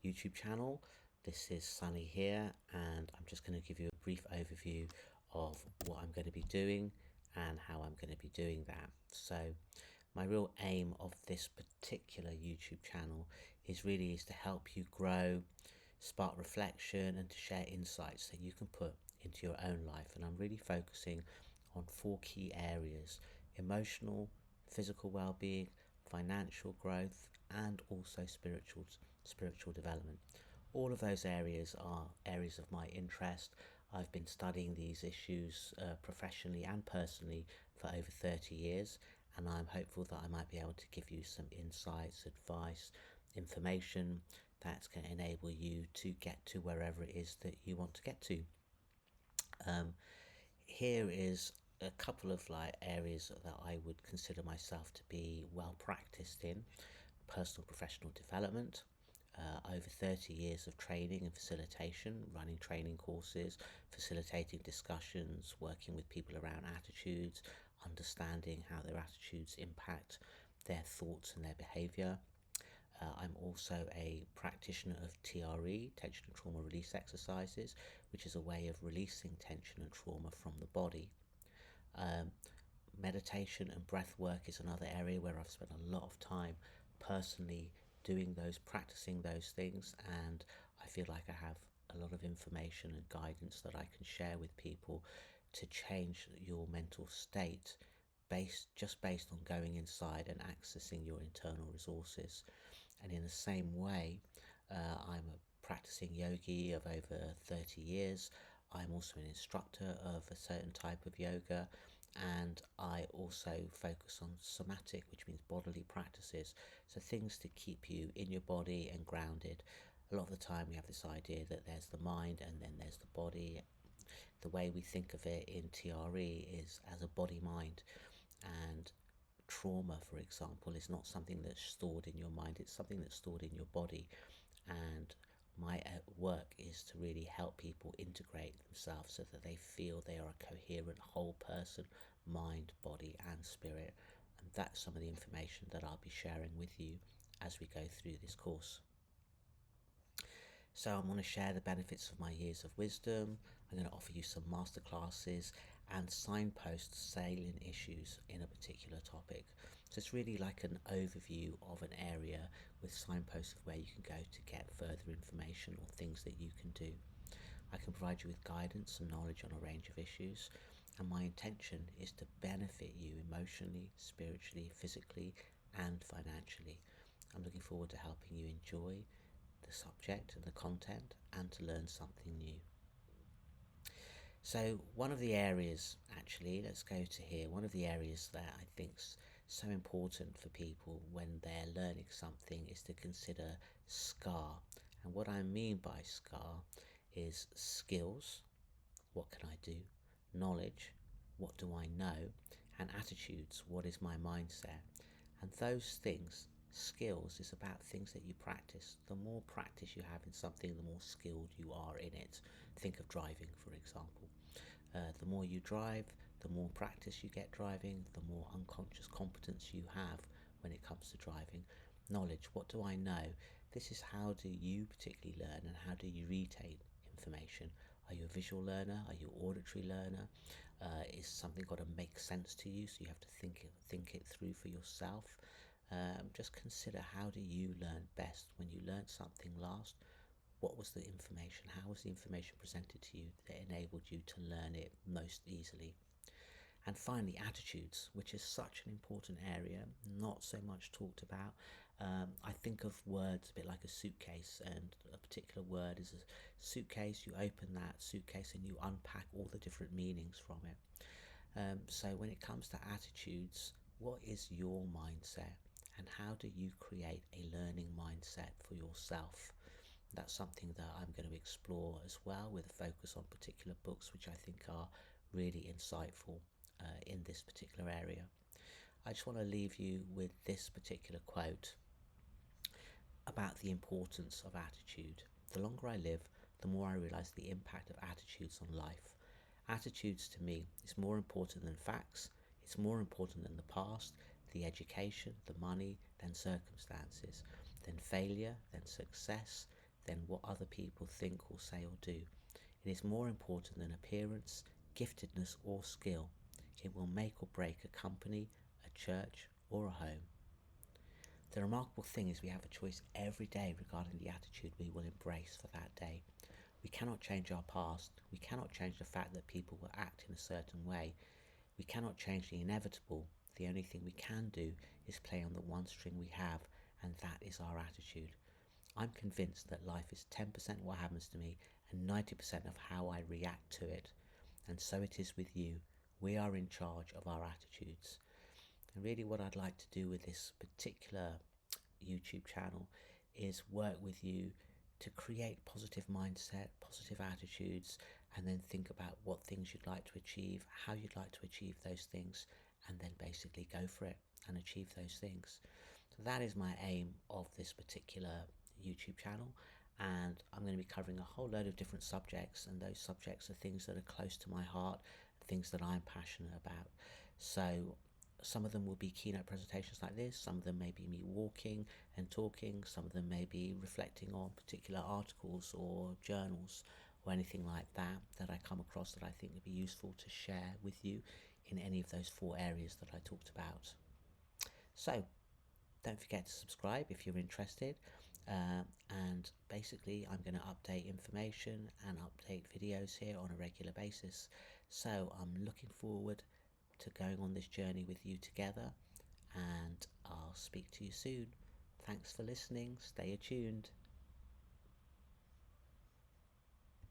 YouTube channel. This is Sunny here, and I'm just going to give you a brief overview of what I'm going to be doing and how I'm going to be doing that. So my real aim of this particular YouTube channel is to help you grow, spark reflection, and to share insights that you can put into your own life. And I'm really focusing on 4 key areas: emotional, physical well-being, financial growth, and also spiritual development. All of those areas are areas of my interest. I've been studying these issues professionally and personally for over 30 years, and I'm hopeful that I might be able to give you some insights, advice, information that's going to enable you to get to wherever it is that you want to get to. Here is a couple of areas that I would consider myself to be well practiced in: personal professional development, over 30 years of training and facilitation, running training courses, facilitating discussions, working with people around attitudes, understanding how their attitudes impact their thoughts and their behavior. I'm also a practitioner of TRE, tension and trauma release exercises, which is a way of releasing tension and trauma from the body. Meditation and breath work is another area where I've spent a lot of time personally practicing those things, and I feel like I have a lot of information and guidance that I can share with people to change your mental state based on going inside and accessing your internal resources. And in the same way, I'm a practicing yogi of over 30 years. I'm also an instructor of a certain type of yoga, and I also focus on somatic, which means bodily practices. So things to keep you in your body and grounded. A lot of the time we have this idea that there's the mind and then there's the body. The way we think of it in TRE is as a body-mind, and trauma, for example, is not something that's stored in your mind, it's something that's stored in your body. And my work is to really help people integrate themselves so that they feel they are a coherent whole person, mind, body and spirit. And that's some of the information that I'll be sharing with you as we go through this course. So I'm going to share the benefits of my years of wisdom. I'm going to offer you some masterclasses and signpost salient issues in a particular topic. So it's really like an overview of an area with signposts of where you can go to get further information or things that you can do. I can provide you with guidance and knowledge on a range of issues, and my intention is to benefit you emotionally, spiritually, physically and financially. I'm looking forward to helping you enjoy the subject and the content and to learn something new. So one of the areas, let's go to here, one of the areas that I think's so important for people when they're learning something is to consider SCAR. And what I mean by SCAR is skills, what can I do, knowledge, what do I know, and attitudes, what is my mindset. And those things, skills, is about things that you practice. The more practice you have in something, the more skilled you are in it. Think of driving, for example. The more you drive, the more practice you get driving, the more unconscious competence you have when it comes to driving. Knowledge, what do I know? This is how do you particularly learn and how do you retain information. Are you a visual learner? Are you an auditory learner? Is something got to make sense to you, so you have to think it through for yourself? Just consider, how do you learn best? When you learned something last, what was the information? How was the information presented to you that enabled you to learn it most easily? And finally, attitudes, which is such an important area, not so much talked about. I think of words a bit like a suitcase, and a particular word is a suitcase. You open that suitcase and you unpack all the different meanings from it. So when it comes to attitudes, what is your mindset? And how do you create a learning mindset for yourself? That's something that I'm going to explore as well, with a focus on particular books which I think are really insightful in this particular area. I just want to leave you with this particular quote about the importance of attitude. The longer I live, the more I realize the impact of attitudes on life. Attitudes to me is more important than facts. It's more important than the past, the education, the money, than circumstances, than failure, than success, than what other people think or say or do. It is more important than appearance, giftedness, or skill. It will make or break a company, a church, or a home. The remarkable thing is we have a choice every day regarding the attitude we will embrace for that day. We cannot change our past. We cannot change the fact that people will act in a certain way. We cannot change the inevitable. The only thing we can do is play on the one string we have, and that is our attitude. I'm convinced that life is 10% what happens to me and 90% of how I react to it. And so it is with you. We are in charge of our attitudes. And really what I'd like to do with this particular YouTube channel is work with you to create positive mindset, positive attitudes, and then think about what things you'd like to achieve, how you'd like to achieve those things, and then basically go for it and achieve those things. So that is my aim of this particular YouTube channel, and I'm going to be covering a whole load of different subjects, and those subjects are things that are close to my heart, things that I'm passionate about. So some of them will be keynote presentations like this, some of them may be me walking and talking, some of them may be reflecting on particular articles or journals or anything like that that I come across that I think would be useful to share with you in any of those 4 areas that I talked about. So don't forget to subscribe if you're interested, and basically I'm going to update information and update videos here on a regular basis. So I'm looking forward to going on this journey with you together, and I'll speak to you soon. Thanks for listening. Stay attuned.